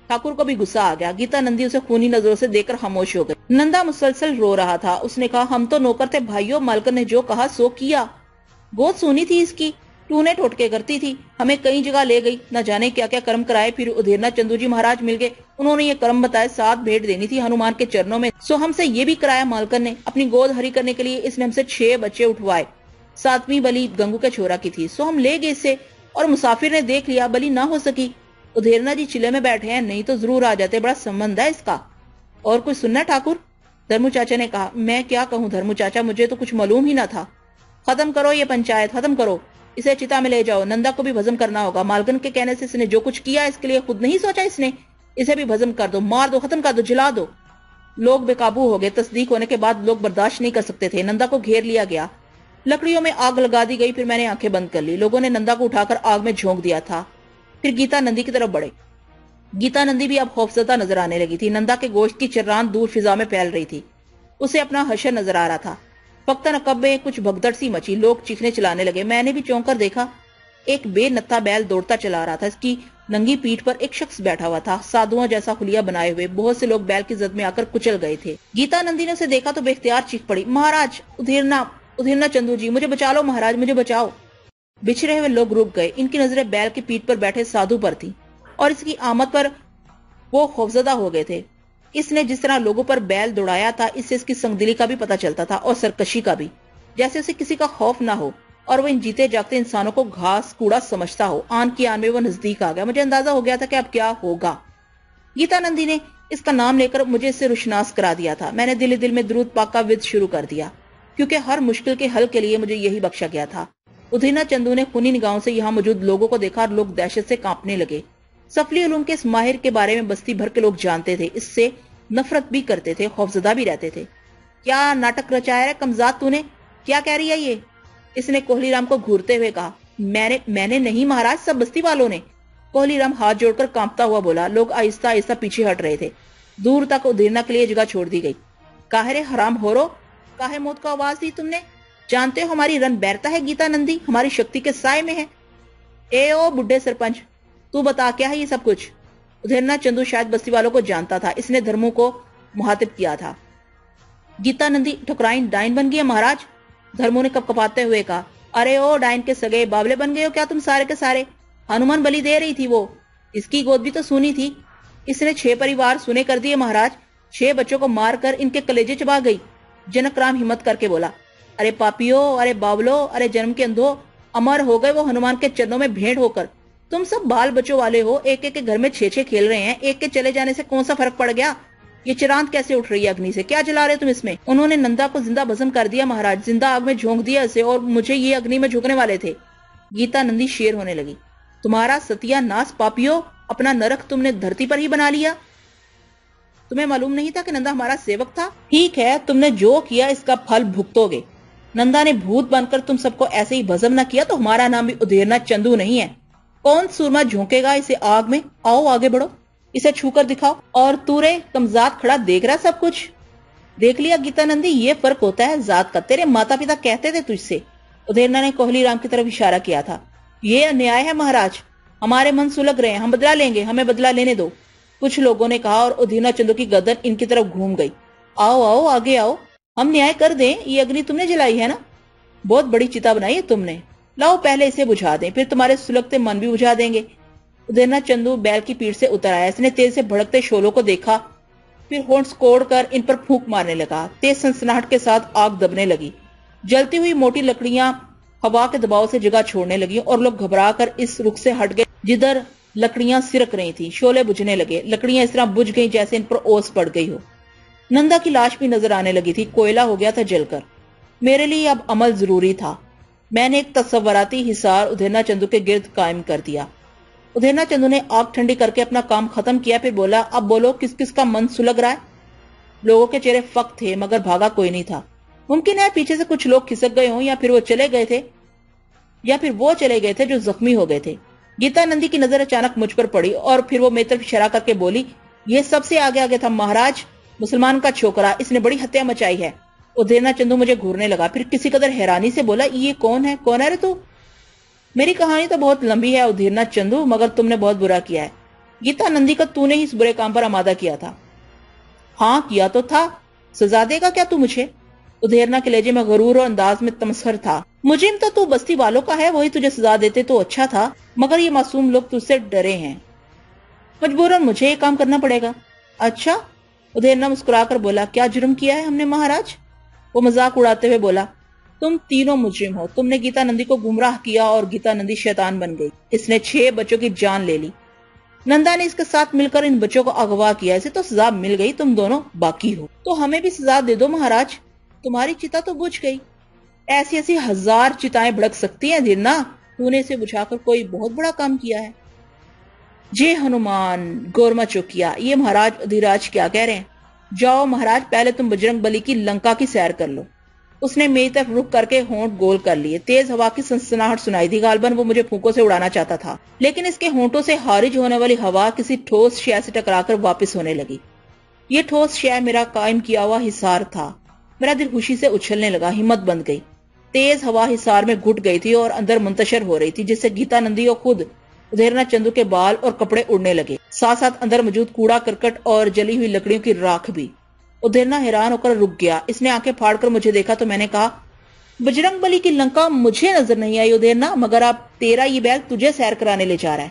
ٹھاکر کو بھی غصہ آ گیا، گیتا نندی اسے خونی نظروں سے دیکھ کر خاموش ہو گئی۔ نندا مسلسل رو رہا تھا، اس نے کہا، ہم تو نوکر تھے بھائیوں، مالکن نے جو کہا سو کیا، گود سونی تھی اس کی، ٹونے ٹوٹکے کرتی تھی، ہمیں کئی جگہ لے گئی، نہ جانے کیا کیا کرم کرائے، پھر ادھیرنا چندو جی مہاراج مل گئے، انہوں نے یہ کرم بتائے، 7 بھیٹ دینی تھی ہنومان کے چرنوں میں، سو ہم سے یہ بھی کرایا مالکن نے، اپنی گود ہری کرنے کے لیے اس نے ہم سے 6 بچے اٹھوائے، 7ویں بلی گنگو کے چھورا کی تھی، سو ہم لے گئے اسے، اور مسافر نے دیکھ لیا، بلی نہ ہو سکی، ادھیرنا جی چلے میں بیٹھے ہیں، نہیں تو ضرور آ جاتے، بڑا سمبند ہے اس کا۔ اور کچھ سننا ٹھاکر؟ دھرمو چاچا نے کہا، میں کیا کہوں دھرمو چاچا، مجھے تو کچھ معلوم ہی نہ تھا۔ ختم کرو یہ پنچایت، ختم کرو، اسے چتا میں لے جاؤ، نندا کو بھی بھزم کرنا ہوگا، مالکن کے کہنے سے اس نے جو کچھ کیا اس کے لیے خود نہیں سوچا اس نے، اسے بھی بھزم کر دو، مار دو، ختم کر دو، جلا دو۔ لوگ بے قابو ہو گئے، تصدیق ہونے کے بعد لوگ برداشت نہیں کر سکتے تھے، نندا کو گھیر لیا گیا، لکڑیوں میں آگ لگا دی گئی، پھر میں نے آنکھیں بند کر لی، لوگوں نے نندا کو اٹھا کر آگ میں جھونک دیا تھا، پھر گیتا نندی کی طرف بڑھے۔ گیتا نندی بھی اب خوفزدہ نظر آنے لگی تھی، نندا کے گوشت کی چران دور فضا میں پھیل رہی تھی، اسے اپنا حشر نظر آ رہا تھا۔ فقط نقب میں کچھ بھگدڑ سی مچی، لوگ چیخنے چلانے لگے، میں نے بھی چونک کر دیکھا، ایک بے نتھا بیل دوڑتا چلا رہا تھا، اس کی ننگی پیٹھ پر ایک شخص بیٹھا ہوا تھا، سادھواں جیسا خلیہ بنائے ہوئے، بہت سے لوگ بیل کی زد میں آ کر کچل گئے تھے۔ گیتا نندی نے اسے دیکھا تو بے اختیار چیخ پڑی، مہاراج، ادھیرنا چندو جی، مجھے بچا لو مہاراج، مجھے بچاؤ۔ بچھڑے ہوئے لوگ رک گئے، ان کی نظریں بیل کی پیٹھ پر بیٹھے سادھو پر تھی، اور اس کی آمد پر وہ خوفزدہ ہو گئے تھے۔ اس نے جس طرح لوگوں پر بیل دوڑایا تھا، اس سے اس کی سنگدلی کا بھی پتہ چلتا تھا، اور سرکشی کا بھی، جیسے اسے کسی کا خوف نہ ہو، اور وہ ان جیتے جاگتے انسانوں کو گھاس کوڑا سمجھتا ہو۔ آن کی آن میں وہ نزدیک آ گیا، مجھے اندازہ ہو گیا تھا کہ اب کیا ہوگا۔ گیتا نندی نے اس کا نام لے کر مجھے اس سے روشناس کرا دیا تھا، میں نے دل میں درود پاک کا ود شروع کر دیا، کیونکہ ہر مشکل کے حل کے لیے مجھے یہی بخشا گیا تھا۔ ادھیرنا چندو نے خونی نگاہوں سے یہاں موجود لوگوں کو دیکھا، اور لوگ دہشت سے کانپنے لگے۔ سفلی علوم کے اس ماہر کے بارے میں بستی بھر کے لوگ جانتے تھے، اس سے نفرت بھی کرتے تھے، خوفزدہ بھی رہتے تھے۔ کیا ناٹک رچایا ہے کمزاد تو نے؟ کیا کہہ رہی ہے یہ؟ اس نے کوہلی رام کو گھورتے ہوئے کہا۔ میں نے نہیں مہاراج، سب بستی والوں نے۔ کوہلی رام ہاتھ جوڑ کر کانپتا ہوا بولا۔ لوگ آہستہ آہستہ پیچھے ہٹ رہے تھے، دور تک ادھیرنا کے لیے جگہ چھوڑ دی گئی۔ کاہرے حرام ہورو، کاہے موت کو آواز دی تم نے؟ جانتے ہو ہماری رن بیرتا ہے گیتا نندی، ہماری شکتی کے سائے میں ہے۔ اے او بڈھے سرپنچ، تو بتا کیا ہے یہ سب کچھ؟ ادھیرنا چندو شاید بستی والوں کو جانتا تھا، اس نے دھرموں کو مخاطب کیا تھا۔ گیتا نندی ٹھکرائن ڈائن بن گئی ہے مہاراج، دھرموں نے کپ کپاتے ہوئے کہا۔ ارے او ڈائن کے سگے بابلے بن گئے ہو کیا تم سارے کے سارے؟ ہنومان بلی دے رہی تھی وہ، اس کی گود بھی تو سونی تھی، اس نے 6 پریوار سنے کر دیے مہاراج، 6 بچوں کو مار کر ان کے کلیجے چبا گئی۔ جنک رام ہمت کر کے بولا، ارے پاپیو، ارے باولو، ارے جنم کے اندھو، امر ہو گئے وہ ہنومان کے چرنوں میں بھیڑ ہو کر۔ تم سب بال بچوں والے ہو، ایک ایک کے گھر میں 6 کھیل رہے ہیں، ایک کے چلے جانے سے کون سا فرق پڑ گیا؟ یہ چراند کیسے اٹھ رہی ہے اگنی سے؟ کیا جلا رہے تم اس میں؟ انہوں نے نندا کو زندہ بھسم کر دیا مہاراج، زندہ آگ میں جھونک دیا اسے، اور مجھے یہ اگنی میں جھونکنے والے تھے۔ گیتا نندی شیر ہونے لگی۔ تمہارا ستیہ ناس پاپیو، اپنا نرک تم نے دھرتی پر ہی بنا لیا۔ تمہیں معلوم نہیں تھا کہ نندا ہمارا سیوک تھا؟ ٹھیک ہے، تم نے جو کیا اس کا پھل بھگتو گے۔ نندا نے بھوت بن کر تم سب کو ایسے ہی بھسم نہ کیا تو ہمارا نام بھی ادھیرنا چندو نہیں ہے۔ کون سورما جھونکے گا اسے آگ میں؟ آؤ آگے بڑھو، اسے چھو کر دکھاؤ۔ اور تو رے کمزاد کھڑا دیکھ رہا سب کچھ؟ دیکھ لیا گیتا نندی، یہ فرق ہوتا ہے ذات کا، تیرے ماتا پتا کہتے تھے تجھ سے۔ ادھیرنا نے کوہلی رام کی طرف اشارہ کیا تھا۔ یہ انیائے ہے مہاراج، ہمارے من سلگ رہے ہیں، ہم بدلہ لیں گے، ہمیں بدلہ لینے دو، کچھ لوگوں نے کہا، اور ادھیرنا چندو کی گردن ان کی طرف گھوم گئی۔ آؤ آؤ آگے آؤ، ہم نیائے کر دیں، یہ اگنی تم نے جلائی ہے نا؟ بہت بڑی چتا بنائی ہے تم نے، لاؤ پہلے اسے بجھا دیں، پھر تمہارے سلگتے من بھی بجھا دیں گے۔ ادھیرنا چندو بیل کی پیٹھ سے اتر آیا، اس نے تیز سے بھڑکتے شعلوں کو دیکھا، پھر ہونٹ کوڑ کر ان پر پھونک مارنے لگا۔ تیز سنسناہٹ کے ساتھ آگ دبنے لگی، جلتی ہوئی موٹی لکڑیاں ہوا کے دباؤ سے جگہ چھوڑنے لگی اور لوگ گھبرا کر اس رخ سے ہٹ گئے جدھر لکڑیاں سرک رہی تھیں۔ شعلے بجھنے لگے، لکڑیاں اس طرح بجھ گئیں جیسے ان پر اوس پڑ گئی ہو۔ نندا کی لاش بھی نظر آنے لگی تھی، کوئلہ ہو گیا تھا جل کر۔ میرے لیے اب عمل ضروری تھا۔ میں نے ایک تصوراتی حصار ادھیرنا چندو کے گرد قائم کر دیا۔ ادھیرنا چندو نے آگ ٹھنڈی کر کے اپنا کام ختم کیا، پھر بولا، اب بولو کس کس کا من سلگ رہا ہے؟ لوگوں کے چہرے فق تھے مگر بھاگا کوئی نہیں تھا۔ ممکن ہے پیچھے سے کچھ لوگ کھسک گئے ہوں، یا پھر وہ چلے گئے تھے جو زخمی ہو گئے تھے۔ گیتا نندی کی نظر اچانک مجھ پر پڑی اور پھر وہ میری طرف اشارہ کر کے بولی، یہ سب سے آگے تھا مہاراج، مسلمان کا چھوکرا، اس نے بڑی ہتیا مچائی ہے۔ ادھیرنا چندو مجھے گھورنے لگا، پھر کسی قدر حیرانی سے بولا، یہ کون ہے رے تو؟ میری کہانی تو بہت لمبی ہے ادھیرنا چندو، مگر تم نے بہت برا کیا ہے۔ گیتا نندی کا تو نے ہی اس برے کام پر آمادہ کیا تھا۔ ہاں کیا تو تھا، سزا دے گا کیا تو مجھے؟ ادھیرنا کے لہجے میں غرور اور انداز میں تمسخر تھا۔ مجرم تو بستی والوں کا ہے، وہی تجھے سزا دیتے تو اچھا تھا، مگر یہ معصوم لوگ تجھ سے ڈرے ہیں، مجبوراً مجھے یہ کام کرنا پڑے گا۔ اچھا؟ ادھیرنا مسکرا کر بولا، کیا جرم کیا ہے ہم نے مہاراج؟ وہ مذاق اڑاتے ہوئے بولا، تم تینوں مجرم ہو۔ تم نے گیتا نندی کو گمراہ کیا اور گیتا نندی شیطان بن گئی، اس نے 6 بچوں کی جان لے لی۔ نندا نے اس کے ساتھ مل کر ان بچوں کو اغوا کیا، اسے تو سزا مل گئی، تم دونوں باقی ہو۔ تو ہمیں بھی سزا دے دو مہاراج، تمہاری چتا تو بجھ گئی، ایسی 1000 چتائیں بھڑک سکتی ہیں ادھیرنا، تو نے اسے بجھا کر کوئی بہت بڑا کام کیا ہے۔ جے ہنومان گورما چوکیا، یہ مہاراج ادھیراج کیا کہہ رہے ہیں؟ جاؤ مہاراج، پہلے تم بجرنگ بلی کی لنکا کی سیر کر لو۔ اس نے میری طرف رخ کر کے ہونٹ گول کر لیے۔ تیز ہوا کی سنسناہٹ سنائی دی، غالباً وہ مجھے پھونکوں سے اڑانا چاہتا تھا، لیکن اس کے ہونٹوں سے خارج ہونے والی ہوا کسی ٹھوس شے سے ٹکرا کر واپس ہونے لگی۔ یہ ٹھوس شے میرا قائم کیا ہوا حصار تھا۔ میرا دل خوشی سے اچھلنے لگا، ہمت بند گئی۔ تیز ہوا حصار میں گھٹ گئی تھی اور اندر منتشر ہو رہی تھی، جس سے گیتا نندی اور خود ادھیرنا چندو کے بال اور کپڑے اڑنے لگے، ساتھ ساتھ اندر موجود کوڑا کرکٹ اور جلی ہوئی لکڑیوں کی راکھ بھی۔ ادھیرنا حیران ہو کر رک گیا، اس نے آنکھیں پھاڑ کر مجھے دیکھا تو میں نے کہا، بجرنگ بلی کی لنکا مجھے نظر نہیں آئی ادھیرنا، مگر اب تیرا یہ بیل تجھے سیر کرانے لے جا رہا ہے۔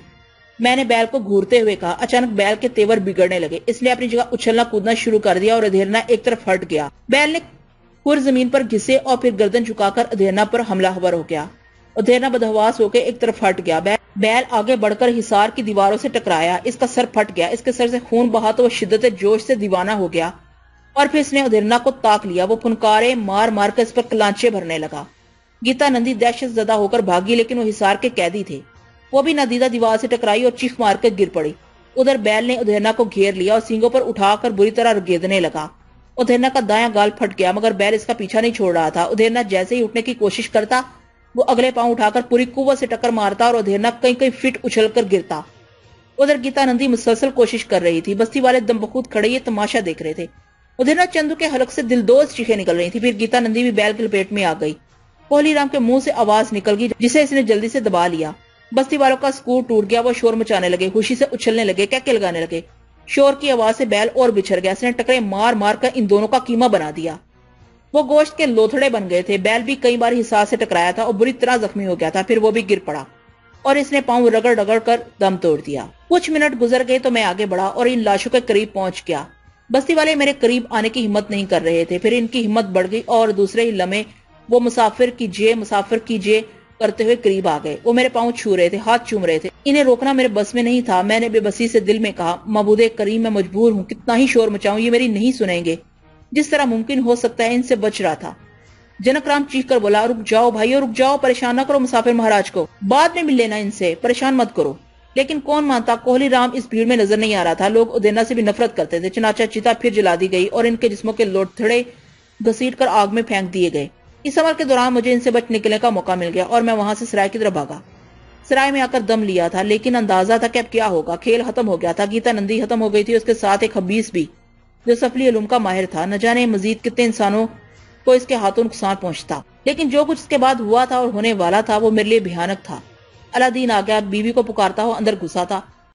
میں نے بیل کو گھورتے ہوئے کہا۔ اچانک بیل کے تیور بگڑنے لگے، اس نے اپنی جگہ اچھلنا کودنا شروع کر دیا اور ادھیرنا ایک طرف ہٹ گیا۔ بیل نے خور زمین پر گھسے اور پھر گردن جھکا کر ادھیرنا پر حملہ آور ہو گیا۔ ادھیرنا بدحواس ہو کے ایک طرف ہٹ گیا۔ بیل آگے بڑھ کر حصار کی دیواروں سے ٹکرایا، اس کا سر پھٹ گیا، اس کے سر سے خون بہا تو وہ شدت جوش سے دیوانہ ہو گیا اور پھر اس نے ادھیرنا کو تاک لیا۔ وہ پھنکارے مار مار کر اس پر کلانچے بھرنے لگا۔ گیتا نندی دہشت زدہ ہو کر بھاگی، لیکن وہ حصار کے قیدی تھے، وہ بھی نادیدہ دیوار سے ٹکرائی اور چیخ مار کر گر پڑی۔ ادھر بیل نے ادھیرنا کو گھیر لیا اور سینگوں پر اٹھا کر بری طرح رگیدنے لگا۔ ادھیرنا کا دایاں گال پھٹ گیا، مگر بیل اس کا پیچھا نہیں چھوڑ رہا تھا۔ ادھیرنا جیسے ہی اٹھنے کی کوشش کرتا، وہ اگلے پاؤں اٹھا کر پوری قوت سے ٹکر مارتا اور ادھیرنا کئی فٹ اچھل کر گرتا۔ ادھر گیتا نندی مسلسل کوشش کر رہی تھی، بستی والے دم بخود کھڑے یہ تماشا دیکھ رہے تھے۔ ادھیرنا چندو کے حلق سے دلدوز چیخیں نکل رہی تھی، پھر گیتا نندی بھی بیل کی لپیٹ میں آ گئی۔ کوہلی رام کے منہ سے آواز نکل گئی جسے اس نے جلدی سے دبا لیا۔ بستی والوں کا سکون ٹوٹ گیا، وہ شور مچانے لگے، خوشی سے اچھلنے لگے، کہکے لگانے لگے۔ شور کی آواز سے بیل اور بچھڑ گیا، اس نے ٹکرے مار مار کر ان دونوں کا قیمہ بنا دیا۔ وہ گوشت کے لوتھڑے بن گئے تھے۔ بیل بھی کئی بار حصار سے ٹکرایا تھا اور بری طرح زخمی ہو گیا تھا، پھر وہ بھی گر پڑا اور اس نے پاؤں رگڑ رگڑ کر دم توڑ دیا۔ کچھ منٹ گزر گئے تو میں آگے بڑھا اور ان لاشوں کے قریب پہنچ گیا۔ بستی والے میرے قریب آنے کی ہمت نہیں کر رہے تھے، پھر ان کی ہمت بڑھ گئی اور دوسرے ہی لمحے وہ مسافر کیجئے کرتے ہوئے قریب آ گئے۔ وہ میرے پاؤں چھو رہے تھے، ہاتھ چوم رہے تھے، انہیں روکنا میرے بس میں نہیں تھا۔ میں نے بے بسی سے دل میں کہا، معبود کریم میں مجبور ہوں، کتنا ہی شور مچاؤں یہ میری نہیں سنیں گے، جس طرح ممکن ہو سکتا ہے ان سے بچ رہا تھا۔ جنک رام چیخ کر بولا، رک جاؤ بھائیو رک جاؤ، پریشان نہ کرو مسافر مہاراج کو، بعد میں مل لینا ان سے، پریشان مت کرو۔ لیکن کون مانتا، کوہلی رام اس بھیڑ میں نظر نہیں آ رہا تھا۔ لوگ ادھیرنا سے بھی نفرت کرتے تھے، چنانچہ چتا پھر جلا دی گئی اور ان کے جسموں کے لوتھڑے گھسیٹ کر آگ میں پھینک دیے گئے۔ اس عمل کے دوران مجھے ان سے بچ نکلنے کا موقع مل گیا اور میں وہاں سے سرائے کی طرف بھاگا۔ سرائے میں آ کر دم لیا تھا، لیکن اندازہ تھا کہ اب کیا ہوگا، کھیل ختم ہو گیا تھا۔ گیتا نندی ختم ہو گئی تھی، اس کے ساتھ ایک حبیس بھی جو سفلی علوم کا ماہر تھا، نہ جانے مزید کتنے انسانوں کو اس کے ہاتھوں نقصان پہنچتا۔ لیکن جو کچھ اس کے بعد ہوا تھا اور ہونے والا تھا وہ میرے لیے بھیانک تھا۔ اللہ دین آ گیا، بیوی کو پکارتا ہو اندر گھسا تھا،